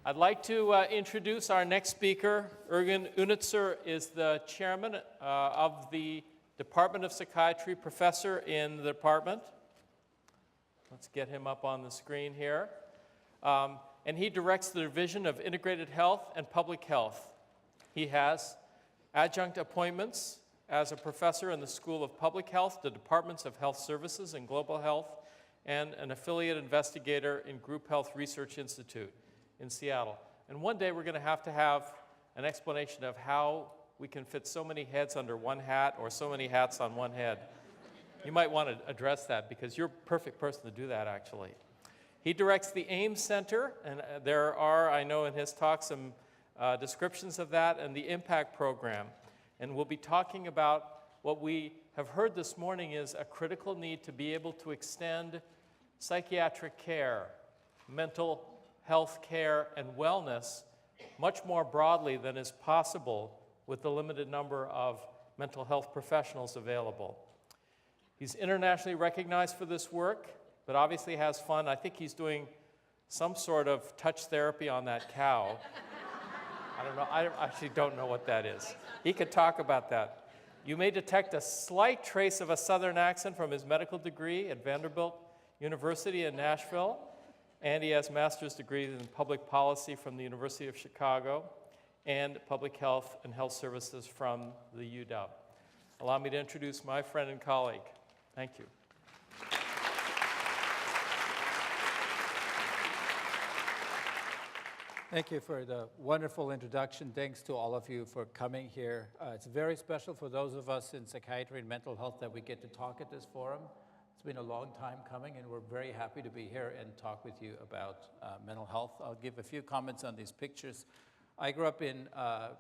I'd like to introduce our next speaker. Jürgen Unützer is the chairman of the Department of Psychiatry, professor in the department. Let's get him up on the screen here. And he directs the Division of Integrated Health and Public Health. He has adjunct appointments as a professor in the School of Public Health, the Departments of Health Services and Global Health, and an affiliate investigator in Group Health Research Institute in Seattle. And one day we're going to have an explanation of how we can fit so many heads under one hat or so many hats on one head. You might want to address that because you're a perfect person to do that, actually. He directs the AIMS Center, and there are, I know in his talk, some descriptions of that, and the IMPACT program. And we'll be talking about what we have heard this morning is a critical need to be able to extend psychiatric care, mental health care, and wellness much more broadly than is possible with the limited number of mental health professionals available. He's internationally recognized for this work, but obviously has fun. I think he's doing some sort of touch therapy on that cow. I don't know, I actually don't know what that is. He could talk about that. You may detect a slight trace of a Southern accent from his medical degree at Vanderbilt University in Nashville, and he has master's degrees in public policy from the University of Chicago and public health and health services from the UW. Allow me to introduce my friend and colleague. Thank you. Thank you for the wonderful introduction. Thanks to all of you for coming here. It's very special for those of us in psychiatry and mental health that we get to talk at this forum. It's been a long time coming, and we're very happy to be here and talk with you about mental health. I'll give a few comments on these pictures. I grew up in,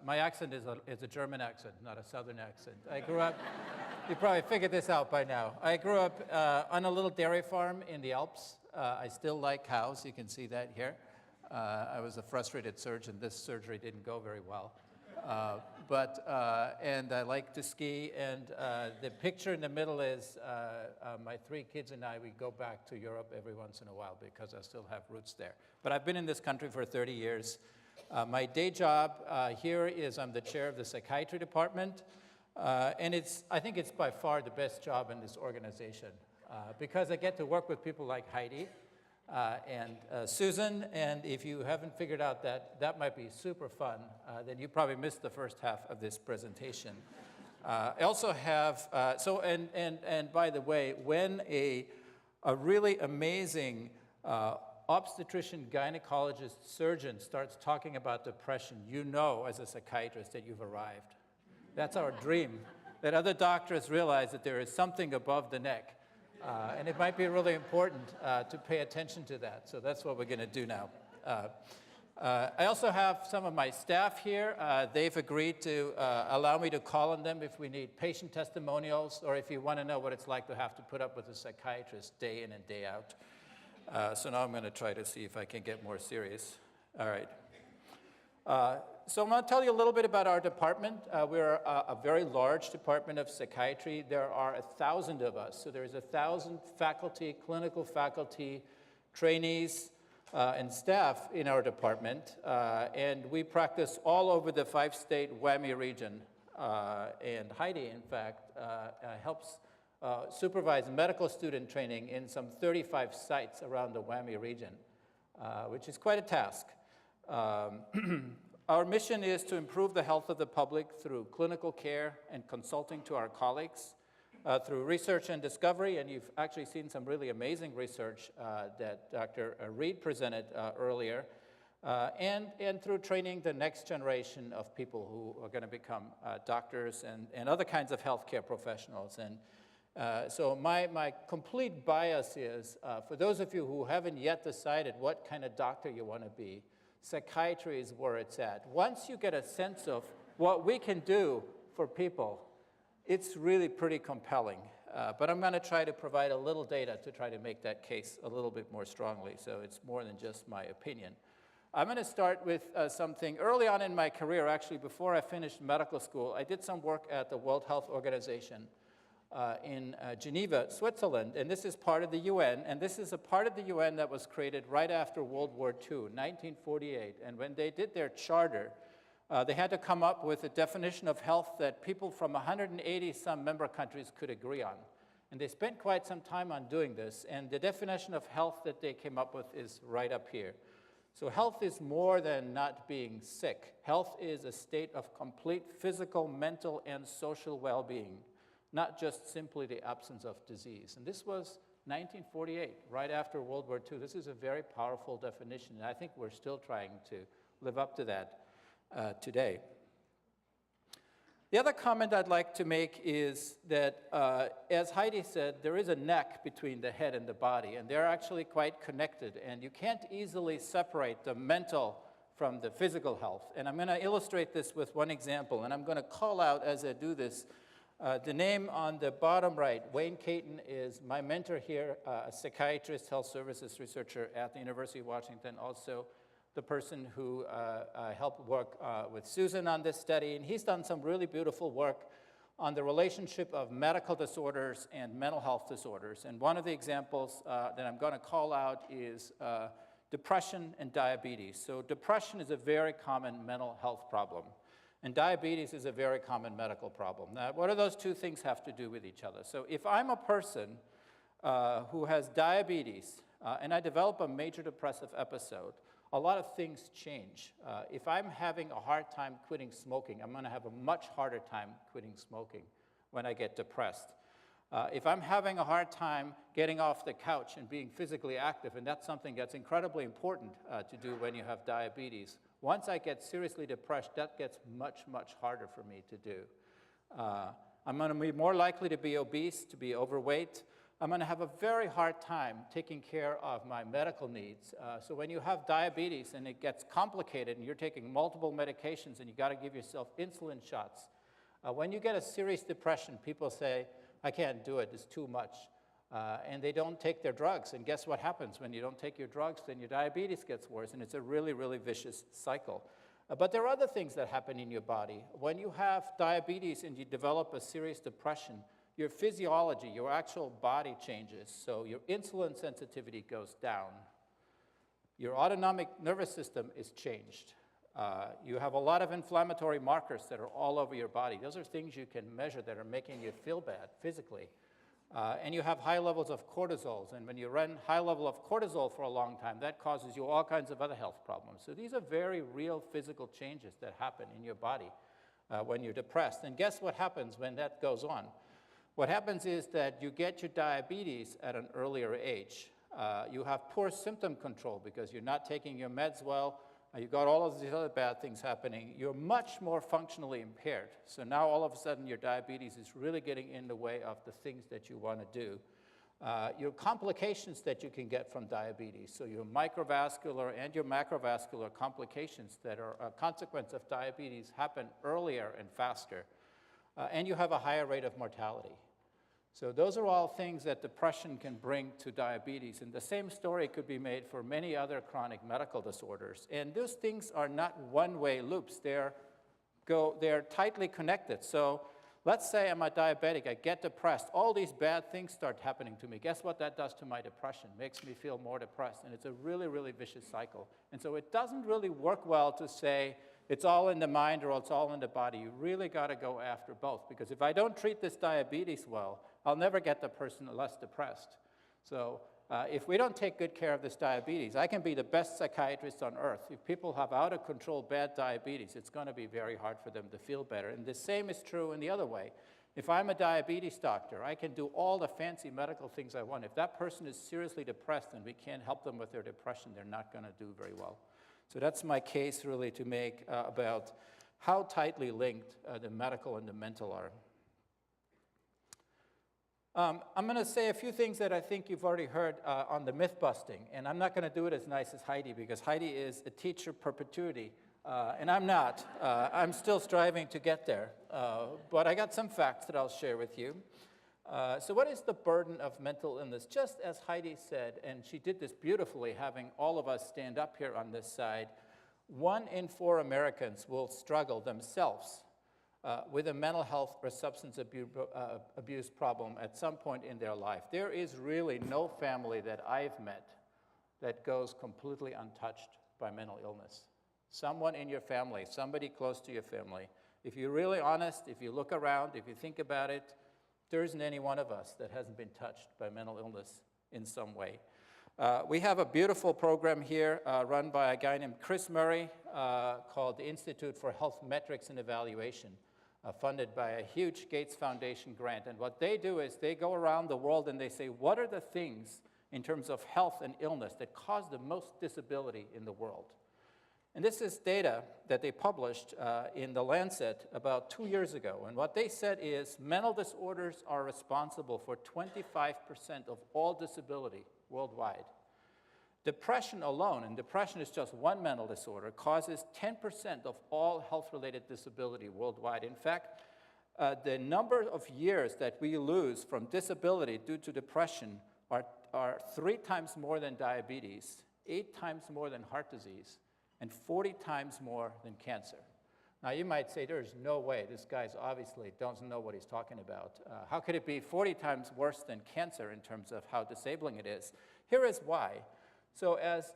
my accent is a German accent, not a Southern accent. I grew up, you probably figured this out by now. I grew up on a little dairy farm in the Alps. I still like cows, you can see that here. I was a frustrated surgeon. This surgery didn't go very well. And I like to ski, and the picture in the middle is my 3 kids and I, we go back to Europe every once in a while because I still have roots there. But I've been in this country for 30 years. My day job here is I'm the chair of the psychiatry department, and I think it's by far the best job in this organization because I get to work with people like Heidi, and Susan, and if you haven't figured out that might be super fun, then you probably missed the first half of this presentation. I also have, and by the way, when a really amazing obstetrician, gynecologist, surgeon starts talking about depression, you know as a psychiatrist that you've arrived. That's our dream, that other doctors realize that there is something above the neck. And it might be really important to pay attention to that. So that's what we're going to do now. I also have some of my staff here. They've agreed to allow me to call on them if we need patient testimonials or if you want to know what it's like to have to put up with a psychiatrist day in and day out. So now I'm going to try to see if I can get more serious. All right. So I'm going to tell you a little bit about our department. We're a very large department of psychiatry. There are 1,000 of us. So there's 1,000 faculty, clinical faculty, trainees, and staff in our department. And we practice all over the 5-state WWAMI region. And Heidi, in fact, helps supervise medical student training in some 35 sites around the WWAMI region, which is quite a task. Our mission is to improve the health of the public through clinical care and consulting to our colleagues, through research and discovery, and you've actually seen some really amazing research that Dr. Reed presented earlier, and through training the next generation of people who are going to become doctors and other kinds of healthcare professionals. And so my complete bias is, for those of you who haven't yet decided what kind of doctor you want to be, psychiatry is where it's at. Once you get a sense of what we can do for people, it's really pretty compelling. But I'm going to try to provide a little data to try to make that case a little bit more strongly, so it's more than just my opinion. I'm going to start with something early on in my career, actually before I finished medical school. I did some work at the World Health Organization in Geneva, Switzerland, and this is part of the UN, and this is a part of the UN that was created right after World War II, 1948, and when they did their charter, they had to come up with a definition of health that people from 180 some member countries could agree on. And they spent quite some time on doing this, and the definition of health that they came up with is right up here. So health is more than not being sick. Health is a state of complete physical, mental, and social well-being, not just simply the absence of disease. And this was 1948, right after World War II. This is a very powerful definition, and I think we're still trying to live up to that today. The other comment I'd like to make is that, as Heidi said, there is a neck between the head and the body, and they're actually quite connected, and you can't easily separate the mental from the physical health. And I'm going to illustrate this with one example, and I'm going to call out as I do this the name on the bottom right. Wayne Caton is my mentor here, a psychiatrist, health services researcher at the University of Washington, also the person who helped work with Susan on this study, and he's done some really beautiful work on the relationship of medical disorders and mental health disorders. And one of the examples that I'm going to call out is depression and diabetes. So depression is a very common mental health problem, and diabetes is a very common medical problem. Now, what do those two things have to do with each other? So if I'm a person who has diabetes and I develop a major depressive episode, a lot of things change. If I'm having a hard time quitting smoking, I'm going to have a much harder time quitting smoking when I get depressed. If I'm having a hard time getting off the couch and being physically active, and that's something that's incredibly important to do when you have diabetes, once I get seriously depressed, that gets much, much harder for me to do. I'm going to be more likely to be obese, to be overweight. I'm going to have a very hard time taking care of my medical needs. So when you have diabetes and it gets complicated and you're taking multiple medications and you got to give yourself insulin shots, when you get a serious depression, people say, I can't do it, it's too much. And they don't take their drugs. And guess what happens? When you don't take your drugs, then your diabetes gets worse, and it's a really, really vicious cycle. But there are other things that happen in your body. When you have diabetes and you develop a serious depression, your physiology, your actual body changes. So your insulin sensitivity goes down. Your autonomic nervous system is changed. You have a lot of inflammatory markers that are all over your body. Those are things you can measure that are making you feel bad physically. And you have high levels of cortisols. And when you run high level of cortisol for a long time, that causes you all kinds of other health problems. So these are very real physical changes that happen in your body when you're depressed. And guess what happens when that goes on? What happens is that you get your diabetes at an earlier age. You have poor symptom control because you're not taking your meds well. You've got all of these other bad things happening. You're much more functionally impaired. So now all of a sudden your diabetes is really getting in the way of the things that you want to do. Your complications that you can get from diabetes, so your microvascular and your macrovascular complications that are a consequence of diabetes happen earlier and faster. And you have a higher rate of mortality. So those are all things that depression can bring to diabetes. And the same story could be made for many other chronic medical disorders. And those things are not one-way loops. They're tightly connected. So let's say I'm a diabetic, I get depressed. All these bad things start happening to me. Guess what that does to my depression? Makes me feel more depressed. And it's a really, really vicious cycle. And so it doesn't really work well to say, it's all in the mind or it's all in the body. You really got to go after both, because if I don't treat this diabetes well, I'll never get the person less depressed. So if we don't take good care of this diabetes, I can be the best psychiatrist on earth. If people have out of control bad diabetes, it's going to be very hard for them to feel better. And the same is true in the other way. If I'm a diabetes doctor, I can do all the fancy medical things I want. If that person is seriously depressed and we can't help them with their depression, they're not going to do very well. So that's my case really to make about how tightly linked the medical and the mental are. I'm going to say a few things that I think you've already heard on the myth busting, and I'm not going to do it as nice as Heidi, because Heidi is a teacher perpetuity, and I'm not. I'm still striving to get there, but I got some facts that I'll share with you. So what is the burden of mental illness? Just as Heidi said, and she did this beautifully, having all of us stand up here on this side, 1 in 4 Americans will struggle themselves with a mental health or substance abuse problem at some point in their life. There is really no family that I've met that goes completely untouched by mental illness. Someone in your family, somebody close to your family. If you're really honest, if you look around, if you think about it, there isn't any one of us that hasn't been touched by mental illness in some way. We have a beautiful program here run by a guy named Chris Murray called the Institute for Health Metrics and Evaluation, funded by a huge Gates Foundation grant. And what they do is they go around the world and they say, what are the things in terms of health and illness that cause the most disability in the world? And this is data that they published in The Lancet about 2 years ago. And what they said is mental disorders are responsible for 25% of all disability worldwide. Depression alone, and depression is just one mental disorder, causes 10% of all health-related disability worldwide. In fact, the number of years that we lose from disability due to depression are 3 times more than diabetes, 8 times more than heart disease, and 40 times more than cancer. Now, you might say, there's no way. This guy's obviously doesn't know what he's talking about. How could it be 40 times worse than cancer in terms of how disabling it is? Here is why. So as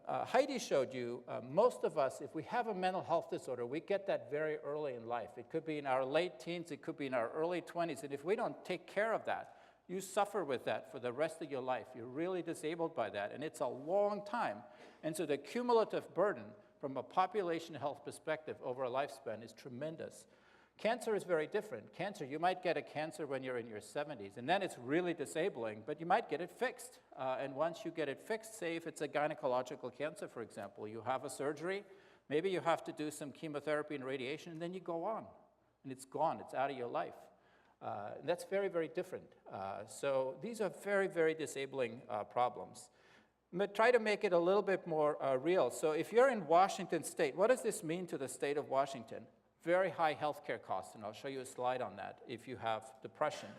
Heidi showed you, most of us, if we have a mental health disorder, we get that very early in life. It could be in our late teens, it could be in our early 20s, and if we don't take care of that, you suffer with that for the rest of your life. You're really disabled by that, and it's a long time. And so the cumulative burden from a population health perspective over a lifespan is tremendous. Cancer is very different. Cancer, you might get a cancer when you're in your 70s, and then it's really disabling, but you might get it fixed. And once you get it fixed, say if it's a gynecological cancer, for example, you have a surgery, maybe you have to do some chemotherapy and radiation, and then you go on, and it's gone, it's out of your life. And that's very, very different. So these are very, very disabling problems. I'm going to try to make it a little bit more real. So if you're in Washington State, what does this mean to the state of Washington? Very high healthcare costs, and I'll show you a slide on that if you have depression.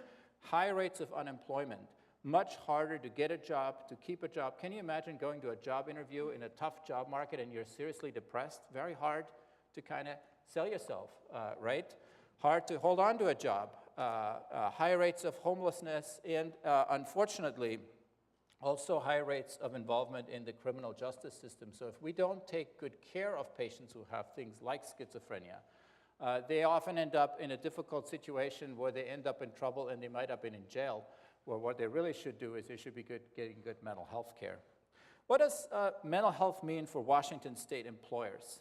High rates of unemployment, much harder to get a job, to keep a job. Can you imagine going to a job interview in a tough job market and you're seriously depressed? Very hard to kind of sell yourself, right? Hard to hold on to a job. High rates of homelessness, and unfortunately, also high rates of involvement in the criminal justice system. So if we don't take good care of patients who have things like schizophrenia, they often end up in a difficult situation where they end up in trouble and they might have been in jail, where what they really should do is they should be getting good mental health care. What does mental health mean for Washington State employers?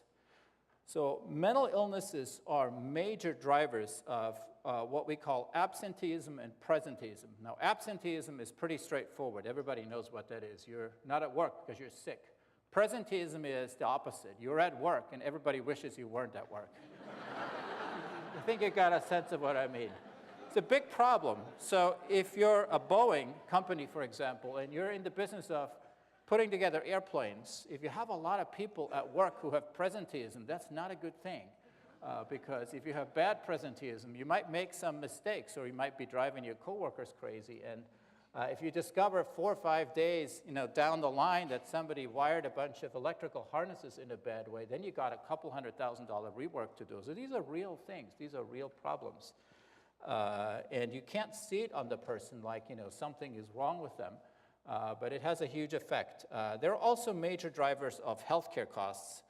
So mental illnesses are major drivers of what we call absenteeism and presenteeism. Now, absenteeism is pretty straightforward. Everybody knows what that is. You're not at work because you're sick. Presenteeism is the opposite. You're at work and everybody wishes you weren't at work. I think you got a sense of what I mean. It's a big problem. So if you're a Boeing company, for example, and you're in the business of putting together airplanes, if you have a lot of people at work who have presenteeism, that's not a good thing. Because if you have bad presenteeism, you might make some mistakes, or you might be driving your coworkers crazy. And if you discover 4 or 5 days down the line that somebody wired a bunch of electrical harnesses in a bad way, then you got a couple $100,000 rework to do. So these are real things. These are real problems. And you can't see it on the person like something is wrong with them. But it has a huge effect. There are also major drivers of healthcare costs.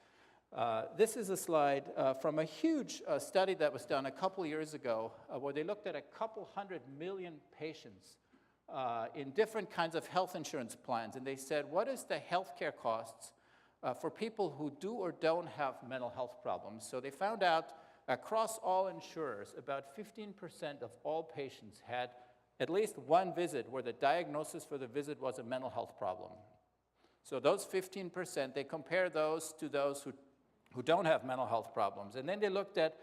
This is a slide from a huge study that was done a couple years ago where they looked at a couple 100 million patients in different kinds of health insurance plans. And they said, what is the healthcare costs for people who do or don't have mental health problems? So they found out across all insurers, about 15% of all patients had at least one visit where the diagnosis for the visit was a mental health problem. So those 15%, they compare those to those who don't have mental health problems. And then they looked at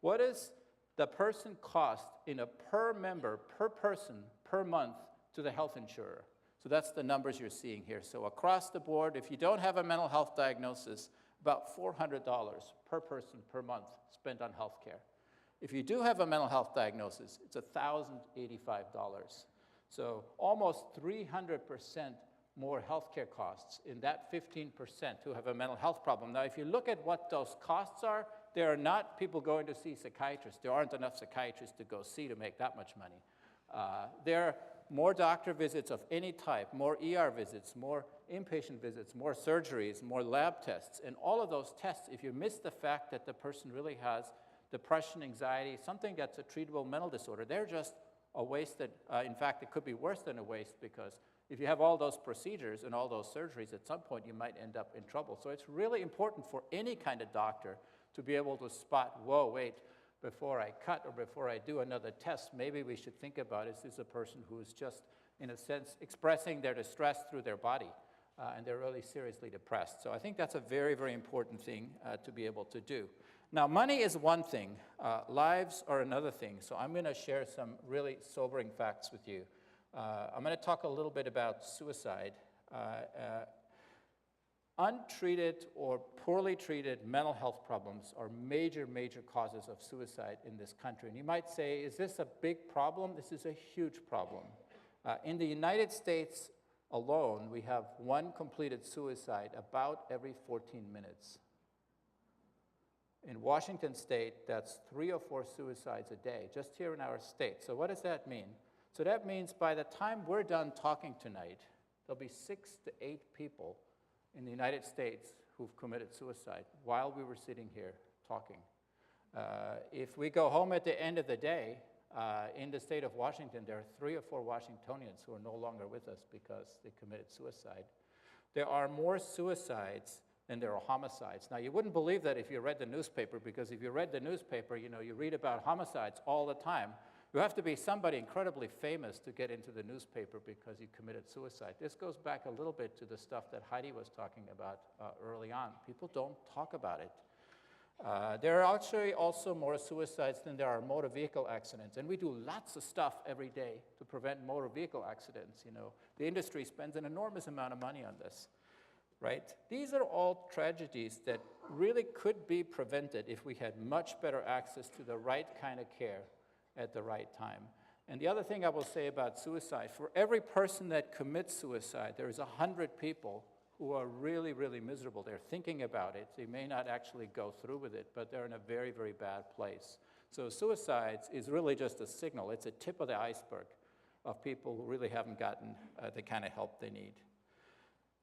what is the person cost in a per member, per person, per month to the health insurer. So that's the numbers you're seeing here. So across the board, if you don't have a mental health diagnosis, about $400 per person per month spent on health care. If you do have a mental health diagnosis, it's $1,085. So almost 300% more healthcare costs in that 15% who have a mental health problem. Now, if you look at what those costs are there are not people going to see psychiatrists. There aren't enough psychiatrists to go see to make that much money. There are more doctor visits of any type, more ER visits, more inpatient visits, more surgeries, more lab tests. And all of those tests, if you miss the fact that the person really has depression, anxiety, something that's a treatable mental disorder, they're just a wasted, in fact, it could be worse than a waste, because if you have all those procedures and all those surgeries, at some point you might end up in trouble. So it's really important for any kind of doctor to be able to spot, whoa, wait, before I cut or before I do another test, maybe we should think about, is this a person who is just, in a sense, expressing their distress through their body, and they're really seriously depressed. So I think that's a very, very important thing to be able to do. Now, money is one thing. Lives are another thing. So I'm going to share some really sobering facts with you. I'm going to talk a little bit about suicide. Untreated or poorly treated mental health problems are major, major causes of suicide in this country. And you might say, is this a big problem? This is a huge problem. In the United States alone, we have one completed suicide about every 14 minutes. In Washington State, that's 3 or 4 suicides a day, just here in our state. So what does that mean? So that means by the time we're done talking tonight, there'll be 6 to 8 people in the United States who've committed suicide while we were sitting here talking. If we go home at the end of the day, in the state of Washington, there are 3 or 4 Washingtonians who are no longer with us because they committed suicide. There are more suicides than there are homicides. Now, you wouldn't believe that if you read the newspaper, because if you read the newspaper, you know, you read about homicides all the time. You have to be somebody incredibly famous to get into the newspaper because you committed suicide. This goes back a little bit to the stuff that Heidi was talking about early on. People don't talk about it. There are actually also more suicides than there are motor vehicle accidents, and we do lots of stuff every day to prevent motor vehicle accidents. You know, the industry spends an enormous amount of money on this, right? These are all tragedies that really could be prevented if we had much better access to the right kind of care at the right time. And the other thing I will say about suicide, for every person that commits suicide, there is 100 people who are really, really miserable. They're thinking about it. They may not actually go through with it, but they're in a very, very bad place. So suicides is really just a signal. It's a tip of the iceberg of people who really haven't gotten the kind of help they need.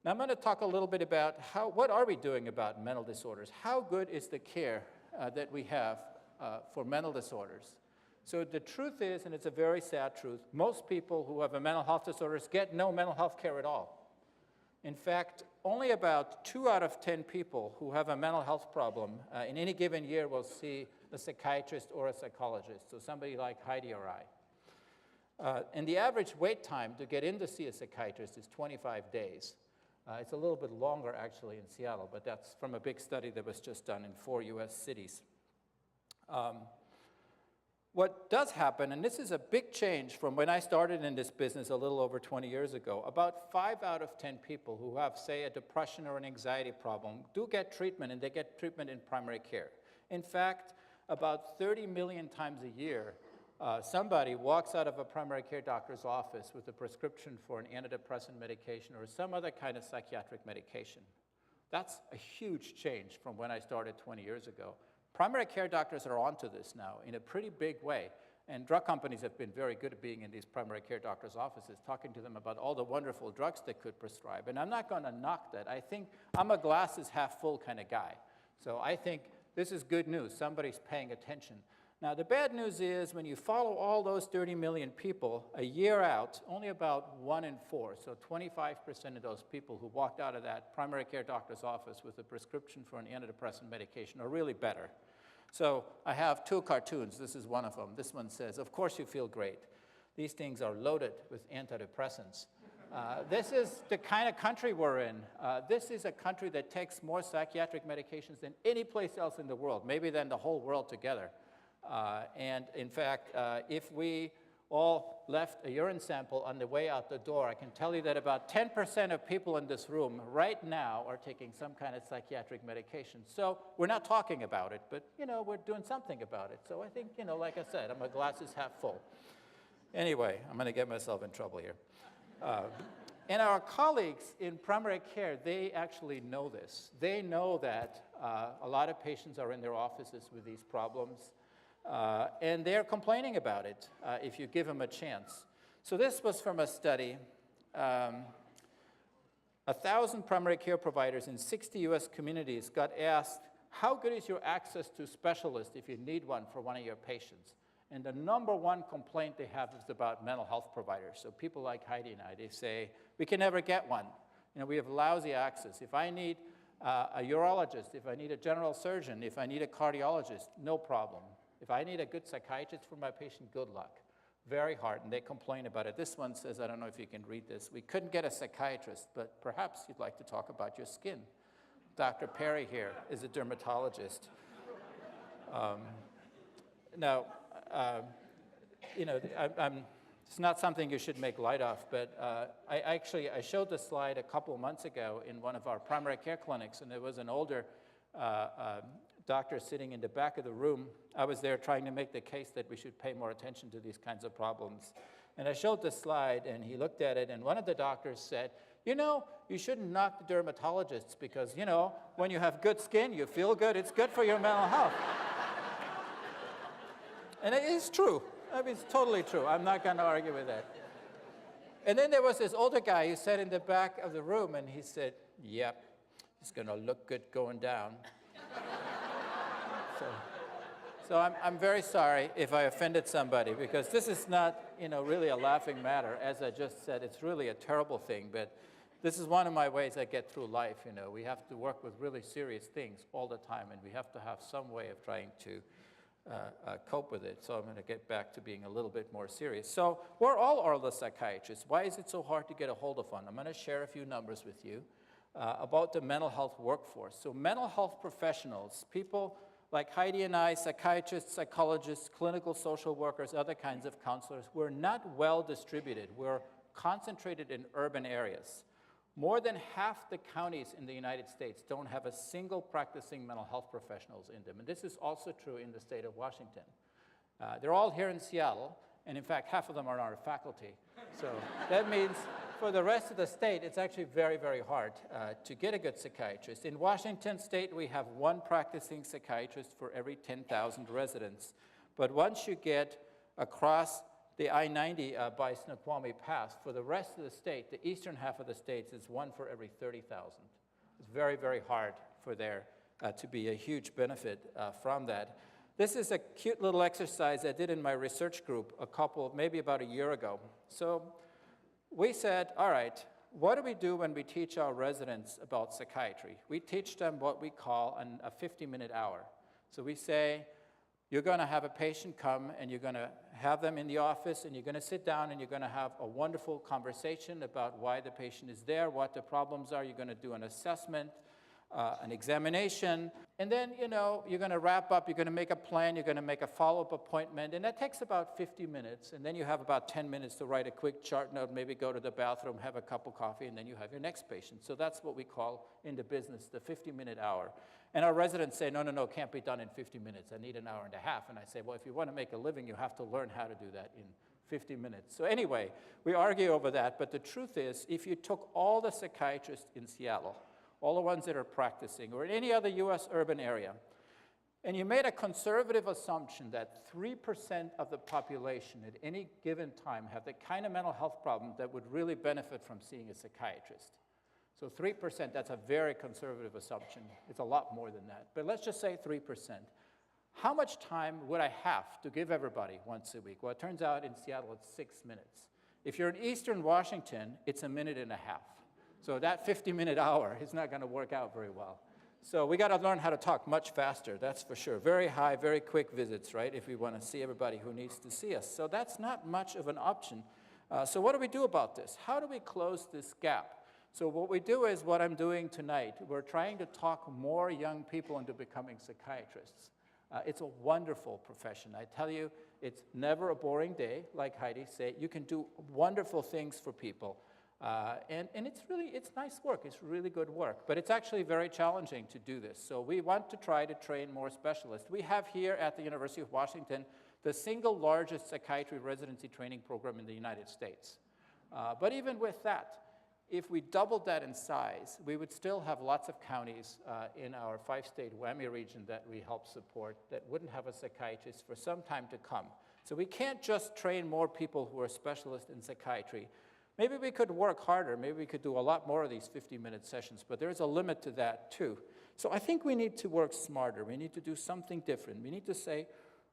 Now I'm going to talk a little bit about what are we doing about mental disorders? How good is the care that we have for mental disorders? So the truth is, and it's a very sad truth, most people who have a mental health disorders get no mental health care at all. In fact, only about 2 out of 10 people who have a mental health problem in any given year will see a psychiatrist or a psychologist, so somebody like Heidi or I. And the average wait time to get in to see a psychiatrist is 25 days. It's a little bit longer, actually, in Seattle, but that's from a big study that was just done in 4 US cities. What does happen, and this is a big change from when I started in this business a little over 20 years ago, about 5 out of 10 people who have, say, a depression or an anxiety problem do get treatment, and they get treatment in primary care. In fact, about 30 million times a year, somebody walks out of a primary care doctor's office with a prescription for an antidepressant medication or some other kind of psychiatric medication. That's a huge change from when I started 20 years ago. Primary care doctors are onto this now in a pretty big way, and drug companies have been very good at being in these primary care doctors' offices, talking to them about all the wonderful drugs they could prescribe. And I'm not going to knock that. I think I'm a glasses half full kind of guy. So I think this is good news. Somebody's paying attention. Now, the bad news is when you follow all those 30 million people a year out, only about 1 in 4, so 25% of those people who walked out of that primary care doctor's office with a prescription for an antidepressant medication are really better. So I have 2 cartoons. This is one of them. This one says, "Of course you feel great. These things are loaded with antidepressants." This is the kind of country we're in. This is a country that takes more psychiatric medications than any place else in the world, maybe than the whole world together. And in fact, if we all left a urine sample on the way out the door, I can tell you that about 10% of people in this room right now are taking some kind of psychiatric medication. So we're not talking about it, but, you know, we're doing something about it. So I think, you know, like I said, I'm a glasses half full. Anyway, I'm going to get myself in trouble here. And our colleagues in primary care, they actually know this. They know that a lot of patients are in their offices with these problems, and they're complaining about it if you give them a chance. So this was from a study. 1,000 primary care providers in 60 US communities got asked, how good is your access to specialists if you need one for one of your patients? And the number one complaint they have is about mental health providers. So people like Heidi and I, they say, we can never get one. You know, we have lousy access. If I need a urologist, if I need a general surgeon, if I need a cardiologist, no problem. If I need a good psychiatrist for my patient, good luck. Very hard, and they complain about it. This one says, I don't know if you can read this, we couldn't get a psychiatrist, but perhaps you'd like to talk about your skin. Dr. Perry here is a dermatologist. Now, you know, it's not something you should make light of, but I showed this slide a couple of months ago in one of our primary care clinics, and there was an older doctor sitting in the back of the room. I was there trying to make the case that we should pay more attention to these kinds of problems. And I showed this slide, and he looked at it, and one of the doctors said, you know, you shouldn't knock the dermatologists because, you know, when you have good skin, you feel good, it's good for your mental health. And it is true. I mean, it's totally true. I'm not going to argue with that. And then there was this older guy who sat in the back of the room, and he said, yep, it's going to look good going down. So I'm very sorry if I offended somebody, because this is not, you know, really a laughing matter. As I just said, it's really a terrible thing, but this is one of my ways I get through life, you know. We have to work with really serious things all the time, and we have to have some way of trying to cope with it. So I'm going to get back to being a little bit more serious. So we're all the psychiatrists. Why is it so hard to get a hold of one? I'm going to share a few numbers with you about the mental health workforce. So mental health professionals, people like Heidi and I, psychiatrists, psychologists, clinical social workers, other kinds of counselors, we're not well distributed. We're concentrated in urban areas. More than half the counties in the United States don't have a single practicing mental health professionals in them. And this is also true in the state of Washington. They're all here in Seattle, and in fact, half of them are on our faculty. So that means for the rest of the state, it's actually very, very hard to get a good psychiatrist. In Washington state, we have one practicing psychiatrist for every 10,000 residents. But once you get across the I-90 by Snoqualmie Pass, for the rest of the state, the eastern half of the states, is one for every 30,000. It's very, very hard for there to be a huge benefit from that. This is a cute little exercise I did in my research group maybe about a year ago. So we said, all right, what do we do when we teach our residents about psychiatry? We teach them what we call a 50-minute hour. So we say, you're going to have a patient come, and you're going to have them in the office, and you're going to sit down, and you're going to have a wonderful conversation about why the patient is there, what the problems are. You're going to do an assessment, an examination, and then, you know, you're going to wrap up, you're going to make a plan, you're going to make a follow-up appointment, and that takes about 50 minutes, and then you have about 10 minutes to write a quick chart note, maybe go to the bathroom, have a cup of coffee, and then you have your next patient. So that's what we call in the business the 50-minute hour. And our residents say, no, can't be done in 50 minutes. I need an hour and a half. And I say, well, if you want to make a living, you have to learn how to do that in 50 minutes. So anyway, we argue over that, but the truth is, if you took all the psychiatrists in Seattle, all the ones that are practicing, or in any other US urban area, and you made a conservative assumption that 3% of the population at any given time have the kind of mental health problem that would really benefit from seeing a psychiatrist. So 3%, that's a very conservative assumption. It's a lot more than that. But let's just say 3%. How much time would I have to give everybody once a week? Well, it turns out in Seattle, it's 6 minutes. If you're in Eastern Washington, it's a minute and a half. So that 50-minute hour is not going to work out very well. So we got to learn how to talk much faster, that's for sure. Very high, very quick visits, right, if we want to see everybody who needs to see us. So that's not much of an option. So what do we do about this? How do we close this gap? So what we do is what I'm doing tonight. We're trying to talk more young people into becoming psychiatrists. It's a wonderful profession. I tell you, it's never a boring day, like Heidi said. You can do wonderful things for people. And it's nice work. It's really good work. But it's actually very challenging to do this. So we want to try to train more specialists. We have here at the University of Washington the single largest psychiatry residency training program in the United States. But even with that, If we doubled that in size, we would still have lots of counties in our 5-state WWAMI region that we help support that wouldn't have a psychiatrist for some time to come. So we can't just train more people who are specialists in psychiatry. Maybe we could work harder. Maybe we could do a lot more of these 50-minute sessions, but there's a limit to that too. So I think we need to work smarter. We need to do something different. We need to say,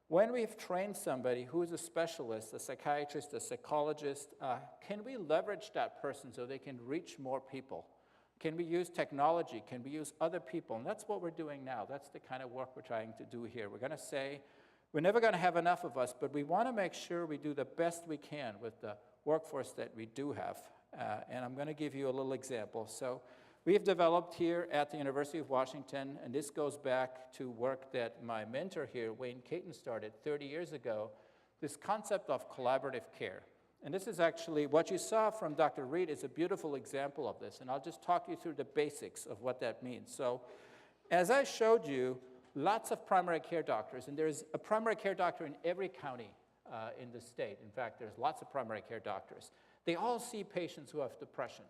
when we've trained somebody who is a specialist, a psychiatrist, a psychologist, can we leverage that person so they can reach more people? Can we use technology? Can we use other people? And that's what we're doing now. That's the kind of work we're trying to do here. We're going to say, we're never going to have enough of us, but we want to make sure we do the best we can with the workforce that we do have. And I'm going to give you a little example. So we've developed here at the University of Washington, and this goes back to work that my mentor here, Wayne Caton, started 30 years ago, this concept of collaborative care. And this is actually, what you saw from Dr. Reed is a beautiful example of this, and I'll just talk you through the basics of what that means. So as I showed you, lots of primary care doctors, and there's a primary care doctor in every county in the state. In fact, there's lots of primary care doctors. They all see patients who have depression.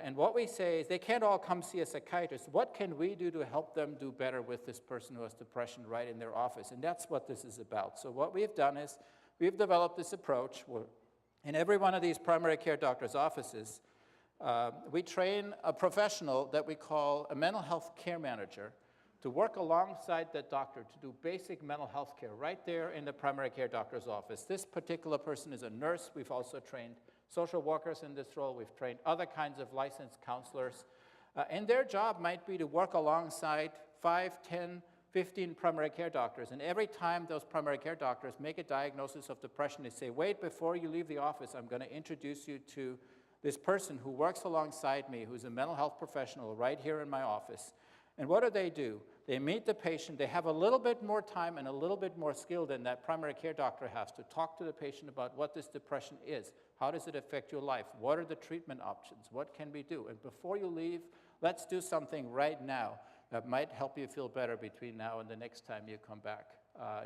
And what we say is they can't all come see a psychiatrist. What can we do to help them do better with this person who has depression right in their office? And that's what this is about. So what we've done is we've developed this approach where in every one of these primary care doctors' offices, we train a professional that we call a mental health care manager to work alongside that doctor to do basic mental health care right there in the primary care doctor's office. This particular person is a nurse. We've also trained social workers in this role. We've trained other kinds of licensed counselors. And their job might be to work alongside 5, 10, 15 primary care doctors. And every time those primary care doctors make a diagnosis of depression, they say, wait, before you leave the office, I'm going to introduce you to this person who works alongside me, who's a mental health professional right here in my office. And what do? They meet the patient. They have a little bit more time and a little bit more skill than that primary care doctor has to talk to the patient about what this depression is. How does it affect your life? What are the treatment options? What can we do? And before you leave, let's do something right now that might help you feel better between now and the next time you come back.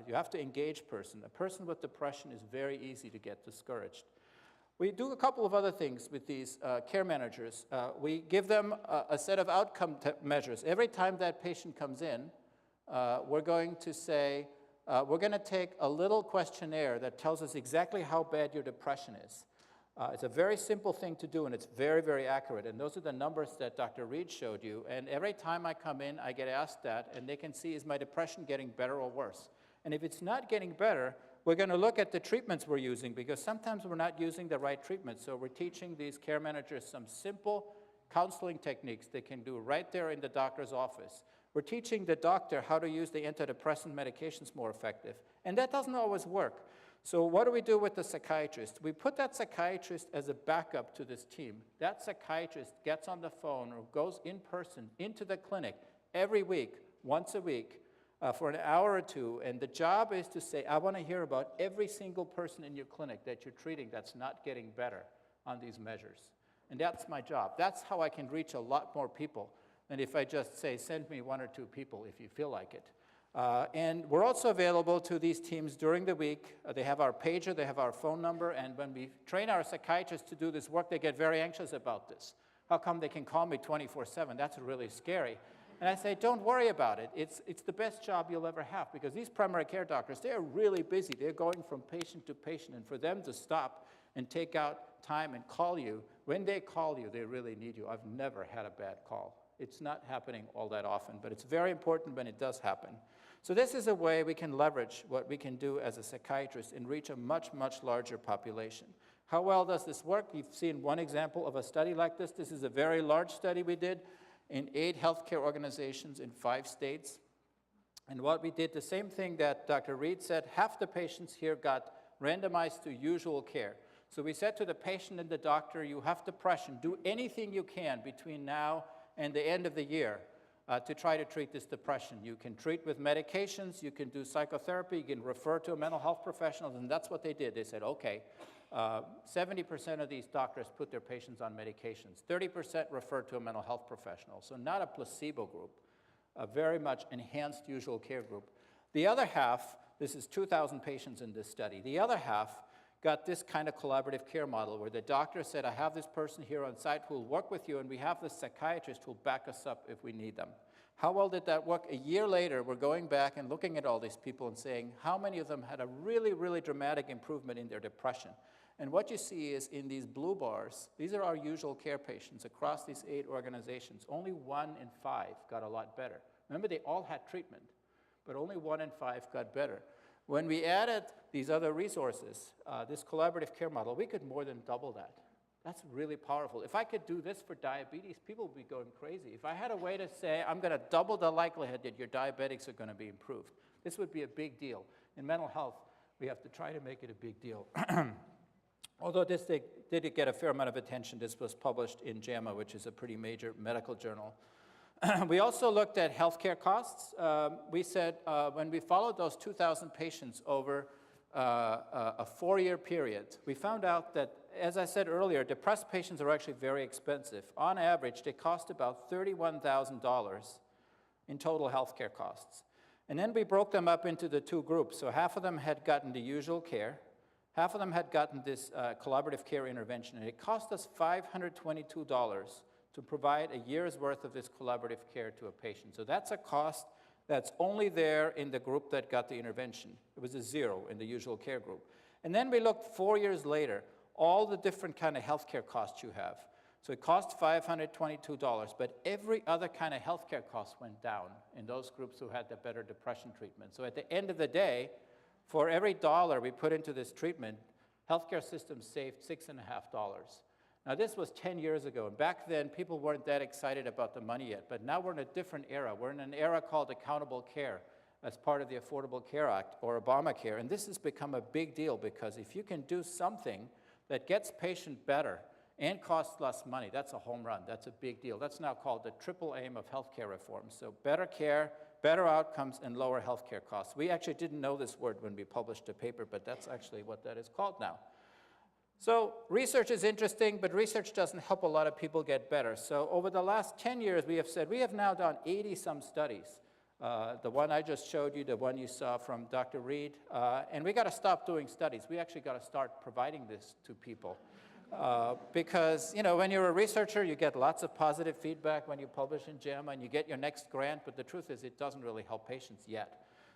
You have to engage person. A person with depression is very easy to get discouraged. We do a couple of other things with these care managers. We give them a set of outcome measures. Every time that patient comes in, we're going to say, we're going to take a little questionnaire that tells us exactly how bad your depression is. It's a very simple thing to do, and it's very, very accurate. And those are the numbers that Dr. Reed showed you. And every time I come in, I get asked that, and they can see, is my depression getting better or worse? And if it's not getting better, we're going to look at the treatments we're using, because sometimes we're not using the right treatment. So we're teaching these care managers some simple counseling techniques they can do right there in the doctor's office. We're teaching the doctor how to use the antidepressant medications more effective. And that doesn't always work. So what do we do with the psychiatrist? We put that psychiatrist as a backup to this team. That psychiatrist gets on the phone or goes in person into the clinic every week, once a week, for an hour or two, and the job is to say, I want to hear about every single person in your clinic that you're treating that's not getting better on these measures. And that's my job. That's how I can reach a lot more people than if I just say, send me 1 or 2 people if you feel like it. And we're also available to these teams during the week. They have our pager, they have our phone number, and when we train our psychiatrists to do this work, they get very anxious about this. How come they can call me 24/7? That's really scary. And I say, don't worry about it. It's the best job you'll ever have, because these primary care doctors, they're really busy. They're going from patient to patient, and for them to stop and take out time and call you, when they call you, they really need you. I've never had a bad call. It's not happening all that often, but it's very important when it does happen. So this is a way we can leverage what we can do as a psychiatrist and reach a much, much larger population. How well does this work? You've seen one example of a study like this. This is a very large study we did in 8 healthcare organizations in 5 states. And what we did, the same thing that Dr. Reed said, half the patients here got randomized to usual care. So we said to the patient and the doctor, you have depression, do anything you can between now and the end of the year to try to treat this depression. You can treat with medications, you can do psychotherapy, you can refer to a mental health professional, and that's what they did. They said, okay, 70% of these doctors put their patients on medications. 30% referred to a mental health professional. So not a placebo group, a very much enhanced usual care group. The other half, this is 2,000 patients in this study, the other half got this kind of collaborative care model where the doctor said, I have this person here on site who will work with you, and we have this psychiatrist who will back us up if we need them. How well did that work? A year later, we're going back and looking at all these people and saying, how many of them had a really, really dramatic improvement in their depression? And what you see is in these blue bars, these are our usual care patients across these 8 organizations. Only 1 in 5 got a lot better. Remember, they all had treatment, but only 1 in 5 got better. When we added these other resources, this collaborative care model, we could more than double that. That's really powerful. If I could do this for diabetes, people would be going crazy. If I had a way to say, I'm going to double the likelihood that your diabetics are going to be improved, this would be a big deal. In mental health, we have to try to make it a big deal. Although this did get a fair amount of attention, this was published in JAMA, which is a pretty major medical journal. We also looked at healthcare costs. We said when we followed those 2,000 patients over a 4-year period, we found out that, as I said earlier, depressed patients are actually very expensive. On average, they cost about $31,000 in total healthcare costs. And then we broke them up into the 2 groups. So half of them had gotten the usual care, half of them had gotten this collaborative care intervention, and it cost us $522 to provide a year's worth of this collaborative care to a patient. So that's a cost that's only there in the group that got the intervention. It was a 0 in the usual care group. And then we looked 4 years later, all the different kind of healthcare costs you have. So it cost $522, but every other kind of healthcare cost went down in those groups who had the better depression treatment. So at the end of the day, for every dollar we put into this treatment, healthcare systems saved $6.50. Now, this was 10 years ago, and back then, people weren't that excited about the money yet, but now we're in a different era. We're in an era called accountable care as part of the Affordable Care Act, or Obamacare, and this has become a big deal because if you can do something that gets patient better and costs less money, that's a home run. That's a big deal. That's now called the triple aim of healthcare reform. So better care, better outcomes, and lower healthcare costs. We actually didn't know this word when we published the paper, but that's actually what that is called now. So research is interesting, but research doesn't help a lot of people get better. So over the last 10 years, we have said we have now done 80-some studies. The one I just showed you, the one you saw from Dr. Reed, and we got to stop doing studies. We actually got to start providing this to people. Because, you know, when you're a researcher, you get lots of positive feedback when you publish in JAMA and you get your next grant, but the truth is it doesn't really help patients yet.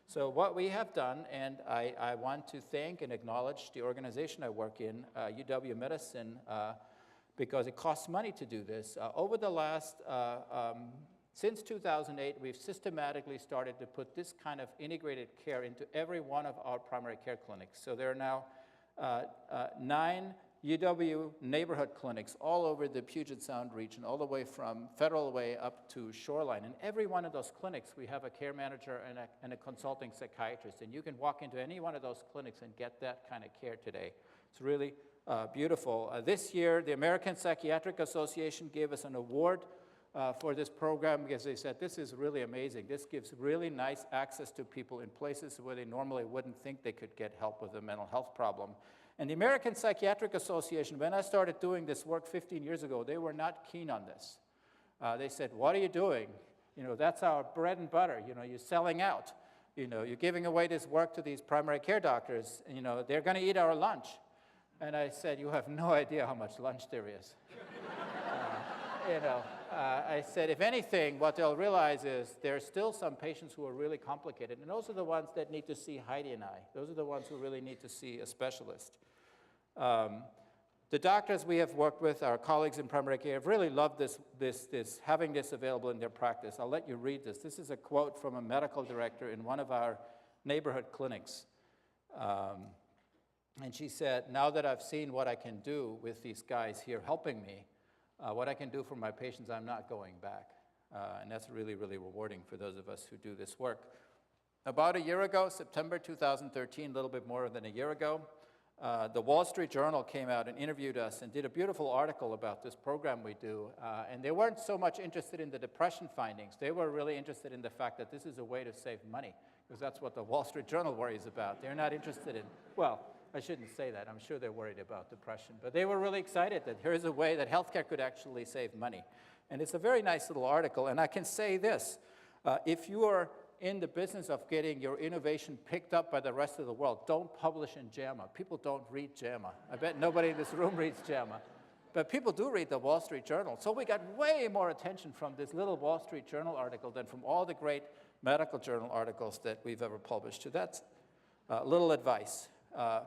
So what we have done, and I want to thank and acknowledge the organization I work in, UW Medicine, because it costs money to do this. Over the last, since 2008, we've systematically started to put this kind of integrated care into every one of our primary care clinics. So there are now 9 UW neighborhood clinics all over the Puget Sound region, all the way from Federal Way up to Shoreline. In every one of those clinics, we have a care manager and a consulting psychiatrist. And you can walk into any one of those clinics and get that kind of care today. It's really beautiful. This year, the American Psychiatric Association gave us an award for this program because they said, this is really amazing. This gives really nice access to people in places where they normally wouldn't think they could get help with a mental health problem. And the American Psychiatric Association, when I started doing this work 15 years ago, they were not keen on this. They said, what are you doing? You know, that's our bread and butter. You know, you're selling out. You know, you're giving away this work to these primary care doctors. You know, they're going to eat our lunch. And I said, you have no idea how much lunch there is. I said, if anything, what they'll realize is there's still some patients who are really complicated, and those are the ones that need to see Heidi and I. Those are the ones who really need to see a specialist. The doctors we have worked with, our colleagues in primary care, have really loved having this available in their practice. I'll let you read this. This is a quote from a medical director in one of our neighborhood clinics. And she said, now that I've seen what I can do with these guys here helping me, what I can do for my patients, I'm not going back. And that's really, really rewarding for those of us who do this work. About a year ago, September 2013, a little bit more than a year ago, the Wall Street Journal came out and interviewed us and did a beautiful article about this program we do. And they weren't so much interested in the depression findings. They were really interested in the fact that this is a way to save money, because that's what the Wall Street Journal worries about. They're not interested in, well, I shouldn't say that. I'm sure they're worried about depression. But they were really excited that here's a way that healthcare could actually save money. And it's a very nice little article. And I can say this. If you are in the business of getting your innovation picked up by the rest of the world, don't publish in JAMA. People don't read JAMA. I bet nobody in this room reads JAMA. But people do read the Wall Street Journal. So we got way more attention from this little Wall Street Journal article than from all the great medical journal articles that we've ever published. So that's a little advice. A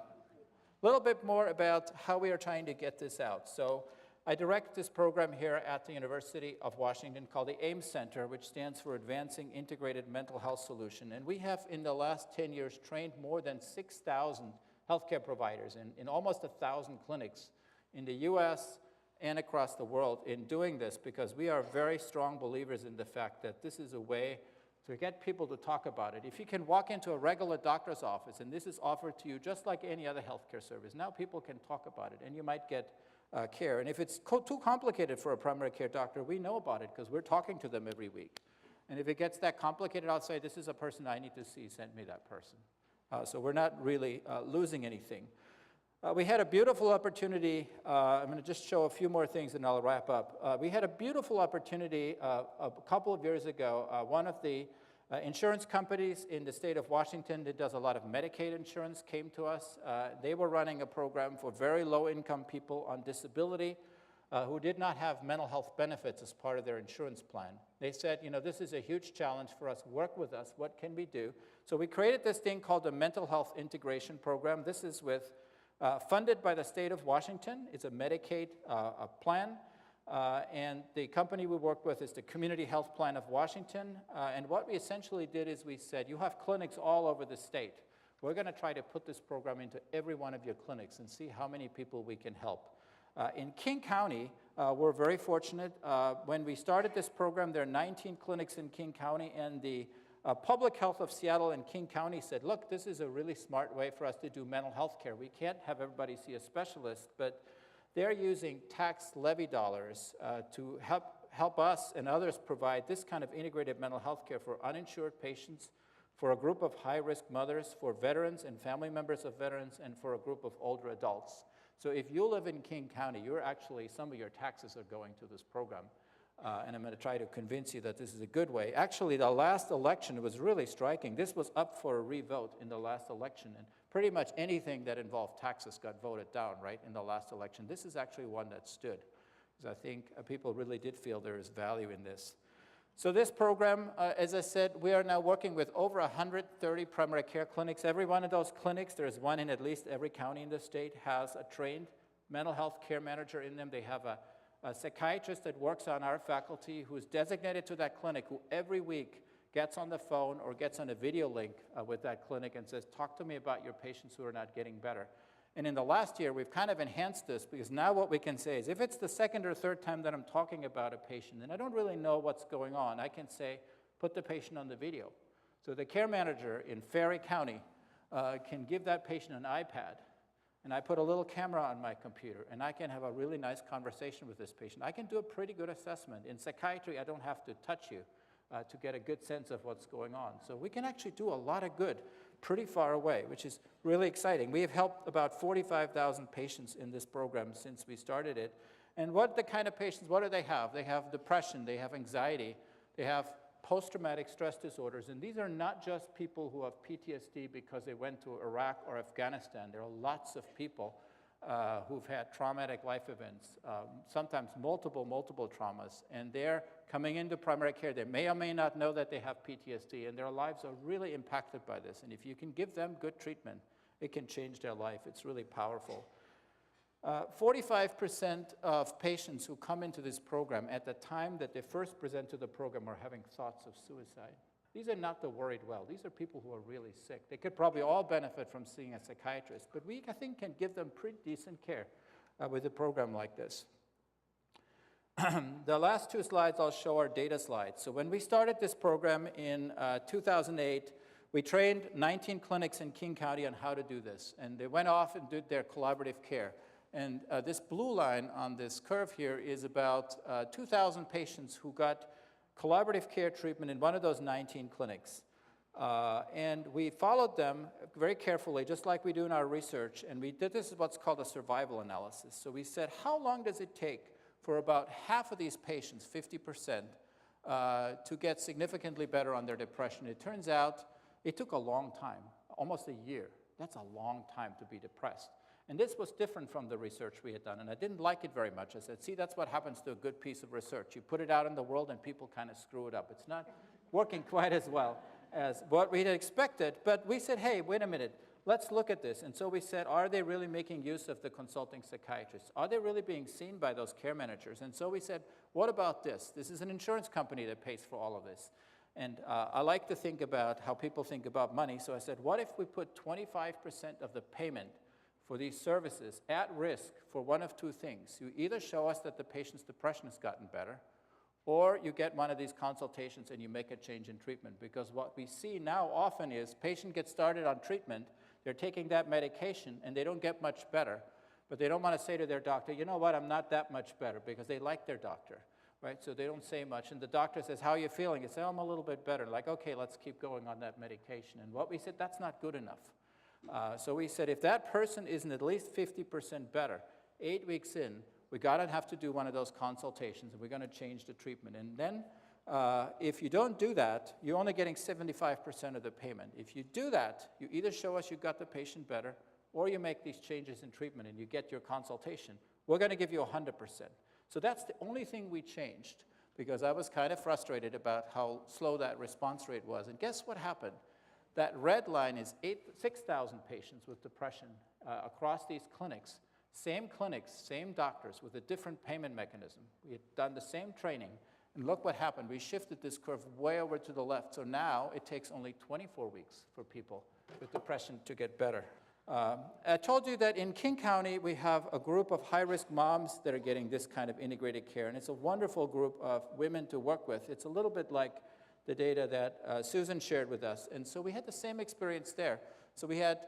little bit more about how we are trying to get this out. So I direct this program here at the University of Washington called the AIMS Center, which stands for Advancing Integrated Mental Health Solution. And we have, in the last 10 years, trained more than 6,000 healthcare providers in almost 1,000 clinics in the US and across the world in doing this, because we are very strong believers in the fact that this is a way to get people to talk about it. If you can walk into a regular doctor's office and this is offered to you just like any other healthcare service, now people can talk about it and you might get care. And if it's too complicated for a primary care doctor, we know about it because we're talking to them every week. And if it gets that complicated, I'll say, this is a person I need to see, send me that person. So we're not really losing anything. We had a beautiful opportunity. I'm going to just show a few more things and I'll wrap up. We had a beautiful opportunity a couple of years ago. One of the insurance companies in the state of Washington that does a lot of Medicaid insurance came to us. They were running a program for very low-income people on disability who did not have mental health benefits as part of their insurance plan. They said, you know, this is a huge challenge for us. Work with us. What can we do? So we created this thing called the Mental Health Integration Program. This is funded by the state of Washington. It's a Medicaid plan. And the company we work with is the Community Health Plan of Washington. And what we essentially did is we said, you have clinics all over the state. We're going to try to put this program into every one of your clinics and see how many people we can help. In King County, we're very fortunate. When we started this program, there are 19 clinics in King County, and the Public Health of Seattle and King County said, look, this is a really smart way for us to do mental health care. We can't have everybody see a specialist, but they're using tax levy dollars to help us and others provide this kind of integrated mental health care for uninsured patients, for a group of high-risk mothers, for veterans and family members of veterans, and for a group of older adults. So if you live in King County, some of your taxes are going to this program. And I'm going to try to convince you that this is a good way. Actually, the last election was really striking. This was up for a revote in the last election, and pretty much anything that involved taxes got voted down, right, in the last election. This is actually one that stood, because I think people really did feel there is value in this. So this program, as I said, we are now working with over 130 primary care clinics. Every one of those clinics, there's one in at least every county in the state, has a trained mental health care manager in them. They have a psychiatrist that works on our faculty who's designated to that clinic, who every week gets on the phone or gets on a video link with that clinic and says, talk to me about your patients who are not getting better. And in the last year, we've kind of enhanced this, because now what we can say is, if it's the second or third time that I'm talking about a patient and I don't really know what's going on, I can say, put the patient on the video. So the care manager in Ferry County can give that patient an iPad, and I put a little camera on my computer, and I can have a really nice conversation with this patient. I can do a pretty good assessment. In psychiatry, I don't have to touch you to get a good sense of what's going on. So we can actually do a lot of good pretty far away, which is really exciting. We have helped about 45,000 patients in this program since we started it. And what the kind of patients, what do they have? They have depression, they have anxiety, they have post-traumatic stress disorders, and these are not just people who have PTSD because they went to Iraq or Afghanistan. There are lots of people who've had traumatic life events, sometimes multiple traumas, and they're coming into primary care. They may or may not know that they have PTSD, and their lives are really impacted by this, and if you can give them good treatment, it can change their life. It's really powerful. 45% of patients who come into this program at the time that they first present to the program are having thoughts of suicide. These are not the worried well. These are people who are really sick. They could probably all benefit from seeing a psychiatrist, but we, I think, can give them pretty decent care with a program like this. The last two slides I'll show are data slides. So when we started this program in 2008, we trained 19 clinics in King County on how to do this, and they went off and did their collaborative care. And this blue line on this curve here is about 2,000 patients who got collaborative care treatment in one of those 19 clinics. And we followed them very carefully, just like we do in our research, and we did this is what's called a survival analysis. So we said, how long does it take for about half of these patients, 50%, to get significantly better on their depression. It turns out it took a long time, almost a year. That's a long time to be depressed. And this was different from the research we had done, and I didn't like it very much. I said, see, that's what happens to a good piece of research. You put it out in the world and people kind of screw it up. It's not working quite as well as what we had expected, but we said, hey, wait a minute, let's look at this. And so we said, are they really making use of the consulting psychiatrists? Are they really being seen by those care managers? And so we said, what about this? This is an insurance company that pays for all of this. And I like to think about how people think about money, so I said, what if we put 25% of the payment for these services at risk for one of two things? You either show us that the patient's depression has gotten better, or you get one of these consultations and you make a change in treatment. Because what we see now often is patient gets started on treatment, they're taking that medication and they don't get much better, but they don't want to say to their doctor, you know what, I'm not that much better, because they like their doctor, right? So they don't say much, and the doctor says, how are you feeling? You say, oh, I'm a little bit better. Like, okay, let's keep going on that medication. And what we said, that's not good enough. So we said, if that person isn't at least 50% better, 8 weeks in, we gotta have to do one of those consultations, and we're gonna change the treatment. And then, if you don't do that, you're only getting 75% of the payment. If you do that, you either show us you got the patient better, or you make these changes in treatment and you get your consultation. We're gonna give you 100%. So that's the only thing we changed, because I was kind of frustrated about how slow that response rate was. And guess what happened? That red line is 6,000 patients with depression across these clinics. Same clinics, same doctors with a different payment mechanism. We had done the same training, and look what happened. We shifted this curve way over to the left, so now it takes only 24 weeks for people with depression to get better. I told you that in King County, we have a group of high-risk moms that are getting this kind of integrated care, and it's a wonderful group of women to work with. It's a little bit like the data that Susan shared with us. And so we had the same experience there. So we had,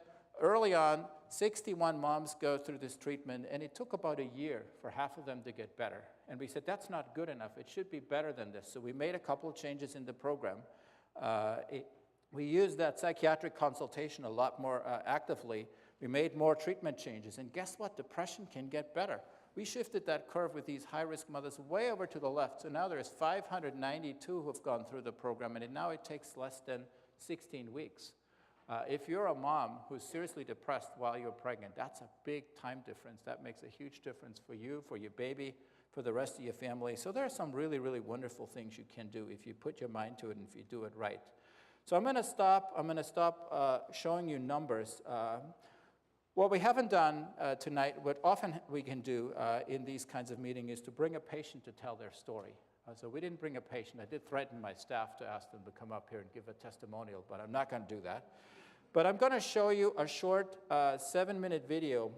early on, 61 moms go through this treatment, and it took about a year for half of them to get better. And we said, that's not good enough. It should be better than this. So we made a couple of changes in the program. We used that psychiatric consultation a lot more actively. We made more treatment changes. And guess what? Depression can get better. We shifted that curve with these high-risk mothers way over to the left. So now there's 592 who have gone through the program, and now it takes less than 16 weeks. If you're a mom who's seriously depressed while you're pregnant, that's a big time difference. That makes a huge difference for you, for your baby, for the rest of your family. So there are some really, really wonderful things you can do if you put your mind to it and if you do it right. So I'm going to stop showing you numbers. What we haven't done tonight, what often we can do in these kinds of meetings, is to bring a patient to tell their story. So we didn't bring a patient. I did threaten my staff to ask them to come up here and give a testimonial, but I'm not going to do that. But I'm going to show you a short 7-minute video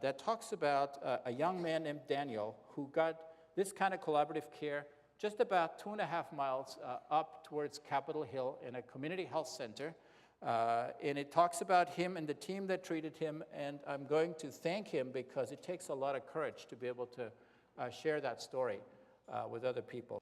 that talks about a young man named Daniel who got this kind of collaborative care just about 2.5 miles up towards Capitol Hill in a community health center. And it talks about him and the team that treated him, and I'm going to thank him because it takes a lot of courage to be able to share that story with other people.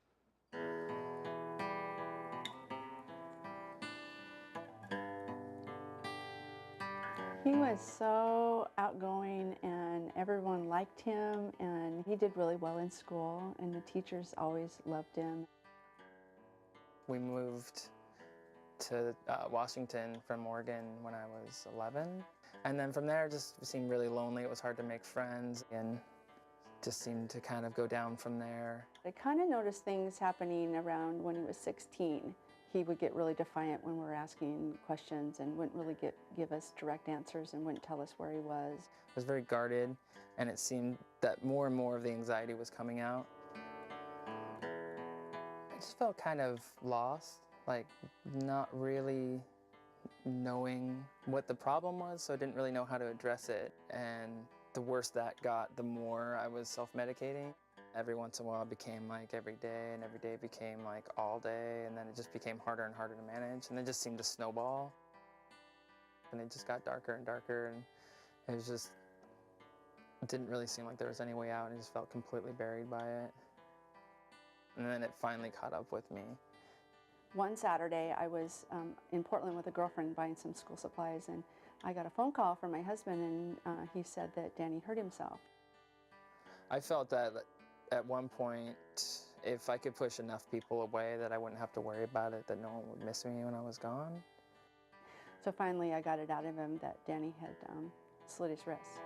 He was so outgoing, and everyone liked him, and he did really well in school, and the teachers always loved him. We moved to Washington from Oregon when I was 11. And then from there, it just seemed really lonely. It was hard to make friends and just seemed to kind of go down from there. I kind of noticed things happening around when he was 16. He would get really defiant when we were asking questions and wouldn't really give us direct answers and wouldn't tell us where he was. I was very guarded, and it seemed that more and more of the anxiety was coming out. I just felt kind of lost, like not really knowing what the problem was, so I didn't really know how to address it. And the worse that got, the more I was self-medicating. Every once in a while it became like every day, and every day became like all day, and then it just became harder and harder to manage, and it just seemed to snowball. And it just got darker and darker, and it was just, it didn't really seem like there was any way out, and I just felt completely buried by it. And then it finally caught up with me. One Saturday, I was in Portland with a girlfriend buying some school supplies, and I got a phone call from my husband, and he said that Danny hurt himself. I felt that at one point If I could push enough people away that I wouldn't have to worry about it, that no one would miss me when I was gone. So finally I got it out of him that Danny had slit his wrist.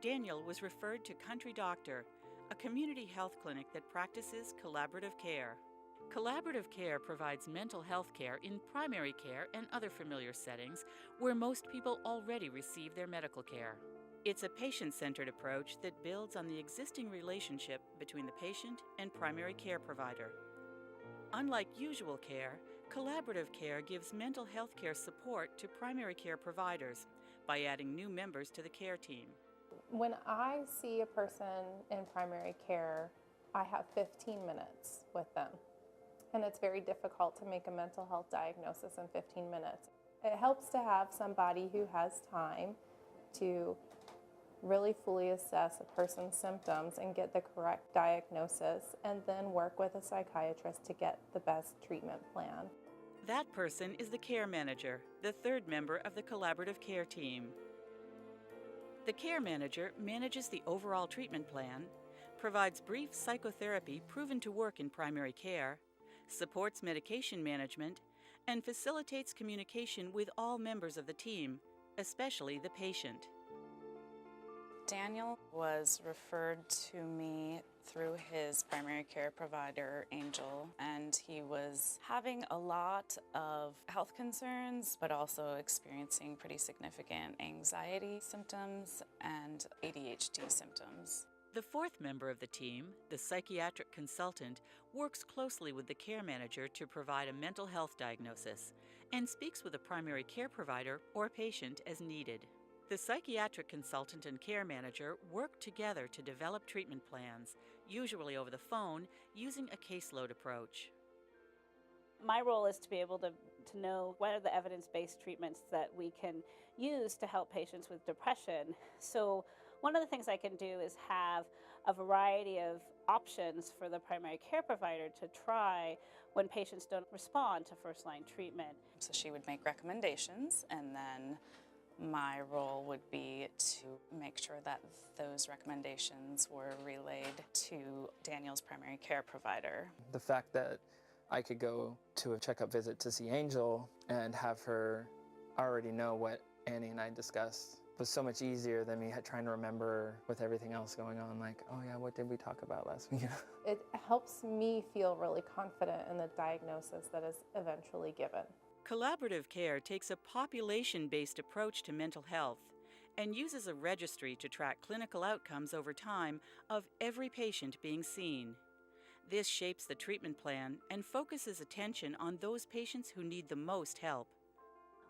Daniel was referred to Country Doctor, a community health clinic that practices collaborative care. Collaborative care provides mental health care in primary care and other familiar settings where most people already receive their medical care. It's a patient-centered approach that builds on the existing relationship between the patient and primary care provider. Unlike usual care, collaborative care gives mental health care support to primary care providers by adding new members to the care team. When I see a person in primary care, I have 15 minutes with them. And it's very difficult to make a mental health diagnosis in 15 minutes. It helps to have somebody who has time to really fully assess a person's symptoms and get the correct diagnosis, and then work with a psychiatrist to get the best treatment plan. That person is the care manager, the third member of the collaborative care team. The care manager manages the overall treatment plan, provides brief psychotherapy proven to work in primary care, supports medication management, and facilitates communication with all members of the team, especially the patient. Daniel was referred to me through his primary care provider, Angel, and he was having a lot of health concerns, but also experiencing pretty significant anxiety symptoms and ADHD symptoms. The fourth member of the team, the psychiatric consultant, works closely with the care manager to provide a mental health diagnosis and speaks with a primary care provider or patient as needed. The psychiatric consultant and care manager work together to develop treatment plans, usually over the phone, using a caseload approach. My role is to be able to know what are the evidence-based treatments that we can use to help patients with depression. So one of the things I can do is have a variety of options for the primary care provider to try when patients don't respond to first-line treatment. So she would make recommendations, and then my role would be to make sure that those recommendations were relayed to Daniel's primary care provider. The fact that I could go to a checkup visit to see Angel and have her already know what Annie and I discussed was so much easier than me trying to remember with everything else going on, like, oh yeah, what did we talk about last week? It helps me feel really confident in the diagnosis that is eventually given. Collaborative care takes a population-based approach to mental health and uses a registry to track clinical outcomes over time of every patient being seen. This shapes the treatment plan and focuses attention on those patients who need the most help.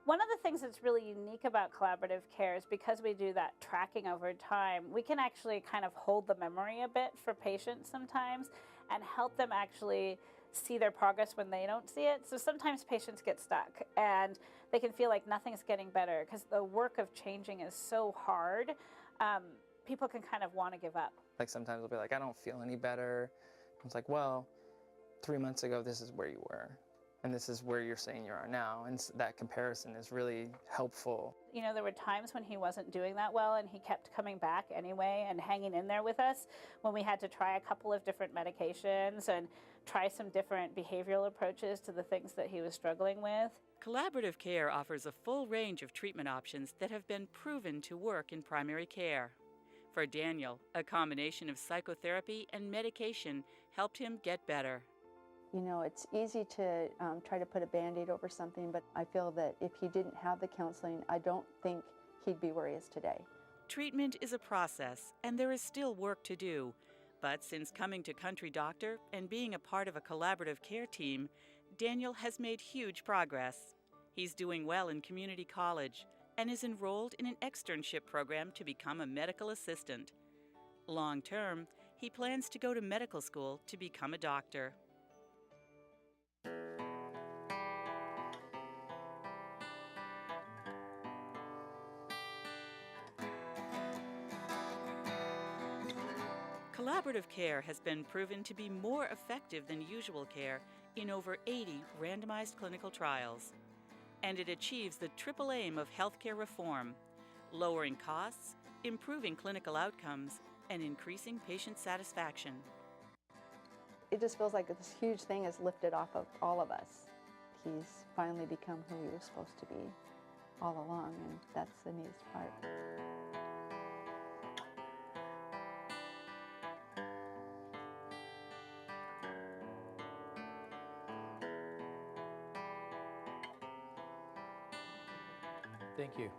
One of the things that's really unique about collaborative care is because we do that tracking over time, we can actually kind of hold the memory a bit for patients sometimes and help them actually see their progress when they don't see it. So sometimes patients get stuck and they can feel like nothing's getting better because the work of changing is so hard. People can kind of want to give up. Like sometimes they'll be like, I don't feel any better. It's like, well, 3 months ago, this is where you were. And this is where you're saying you are now. And that comparison is really helpful. You know, there were times when he wasn't doing that well and he kept coming back anyway and hanging in there with us when we had to try a couple of different medications and try some different behavioral approaches to the things that he was struggling with. Collaborative care offers a full range of treatment options that have been proven to work in primary care. For Daniel, a combination of psychotherapy and medication helped him get better. You know, it's easy to try to put a Band-Aid over something, but I feel that if he didn't have the counseling, I don't think he'd be where he is today. Treatment is a process, and there is still work to do. But since coming to Country Doctor and being a part of a collaborative care team, Daniel has made huge progress. He's doing well in community college and is enrolled in an externship program to become a medical assistant. Long term, he plans to go to medical school to become a doctor. Collaborative care has been proven to be more effective than usual care in over 80 randomized clinical trials. And it achieves the triple aim of healthcare reform: lowering costs, improving clinical outcomes, and increasing patient satisfaction. It just feels like this huge thing is lifted off of all of us. He's finally become who he was supposed to be all along, and that's the neatest part. Thank you.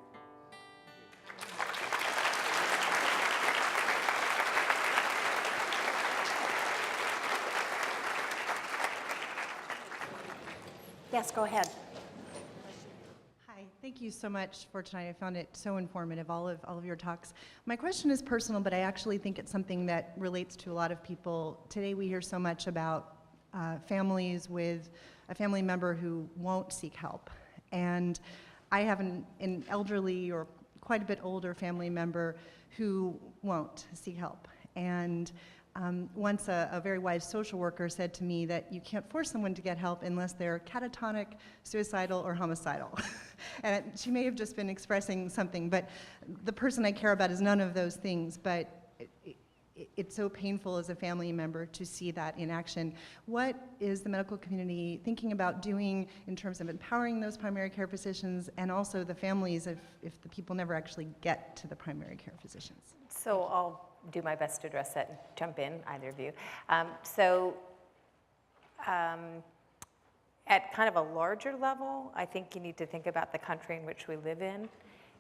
Yes, go ahead. Hi, thank you so much for tonight. I found it so informative, all of your talks. My question is personal, but I actually think it's something that relates to a lot of people. Today we hear so much about families with a family member who won't seek help. And I have an elderly or quite a bit older family member who won't seek help. And once a very wise social worker said to me that you can't force someone to get help unless they're catatonic, suicidal, or homicidal. And she may have just been expressing something, but the person I care about is none of those things, but it's so painful as a family member to see that in action. What is the medical community thinking about doing in terms of empowering those primary care physicians and also the families if the people never actually get to the primary care physicians? So I'll do my best to address that and jump in, either of you. At kind of a larger level, I think you need to think about the country in which we live in.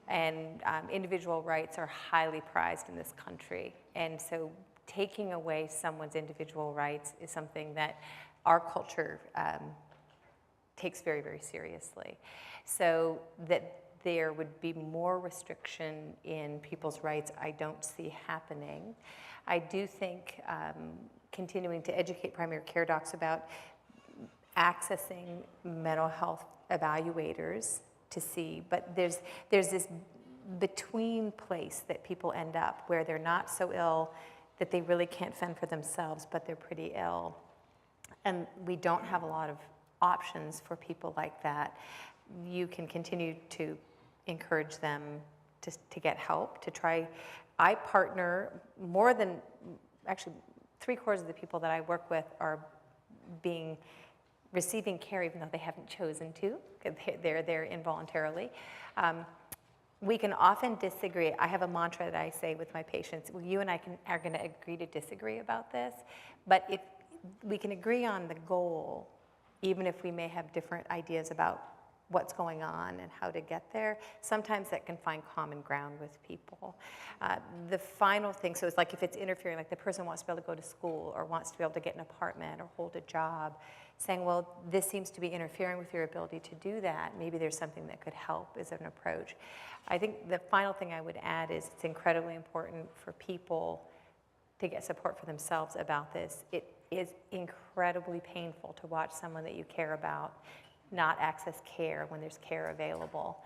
And individual rights are highly prized in this country. And so taking away someone's individual rights is something that our culture takes very, very seriously. So that there would be more restriction in people's rights, I don't see happening. I do think continuing to educate primary care docs about accessing mental health evaluators to see, but there's this between place that people end up where they're not so ill that they really can't fend for themselves, but they're pretty ill. And we don't have a lot of options for people like that. You can continue to encourage them to get help, to try. I partner more than, actually 3/4 of the people that I work with are receiving care even though they haven't chosen to, because they're there involuntarily. We can often disagree. I have a mantra that I say with my patients: well, you and I are going to agree to disagree about this, but if we can agree on the goal, even if we may have different ideas about what's going on and how to get there, sometimes that can find common ground with people. The final thing, so it's like if it's interfering, like the person wants to be able to go to school or wants to be able to get an apartment or hold a job, saying, well, this seems to be interfering with your ability to do that. Maybe there's something that could help as an approach. I think the final thing I would add is it's incredibly important for people to get support for themselves about this. It is incredibly painful to watch someone that you care about not access care when there's care available.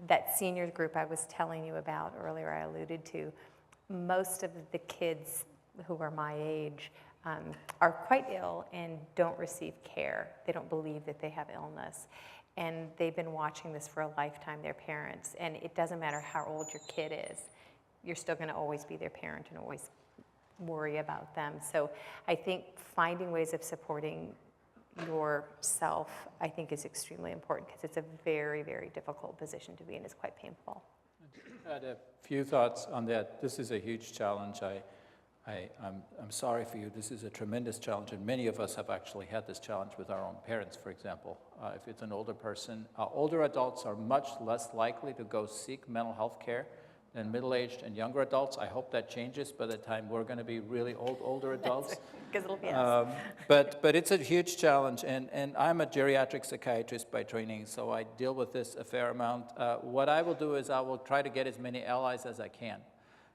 That senior group I was telling you about earlier, I alluded to, most of the kids who are my age are quite ill and don't receive care. They don't believe that they have illness. And they've been watching this for a lifetime, their parents. And it doesn't matter how old your kid is, you're still going to always be their parent and always worry about them. So I think finding ways of supporting yourself, I think, is extremely important because it's a very, very difficult position to be in. It's quite painful. I had a few thoughts on that. This is a huge challenge. I'm sorry for you. This is a tremendous challenge, and many of us have actually had this challenge with our own parents, for example. If it's an older person, older adults are much less likely to go seek mental health care than middle-aged and younger adults. I hope that changes by the time we're going to be really older adults. Because it'll be us. But it's a huge challenge, and I'm a geriatric psychiatrist by training, so I deal with this a fair amount. What I will do is I will try to get as many allies as I can.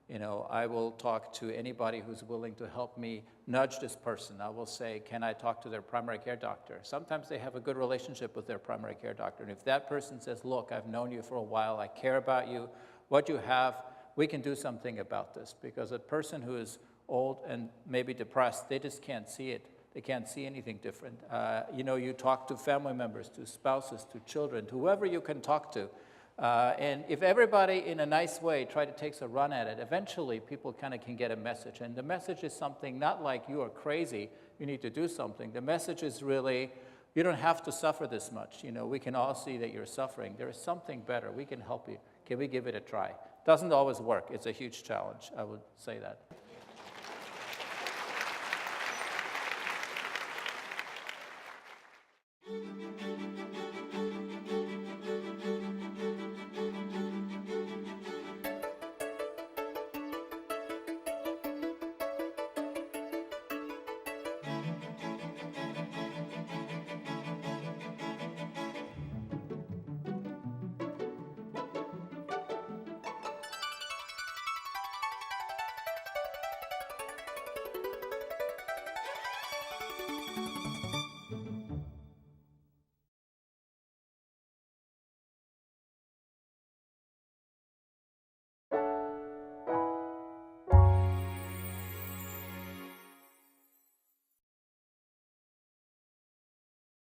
You know, I will talk to anybody who's willing to help me nudge this person. I will say, can I talk to their primary care doctor? Sometimes they have a good relationship with their primary care doctor, and if that person says, look, I've known you for a while, I care about you, what you have, we can do something about this, because a person who is old and maybe depressed, they just can't see it. They can't see anything different. You know, you talk to family members, to spouses, to children, to whoever you can talk to. And if everybody in a nice way takes a run at it, eventually people kind of can get a message. And the message is something not like you are crazy, you need to do something. The message is really, you don't have to suffer this much. You know, we can all see that you're suffering. There is something better. We can help you. Can we give it a try? Doesn't always work. It's a huge challenge. I would say that.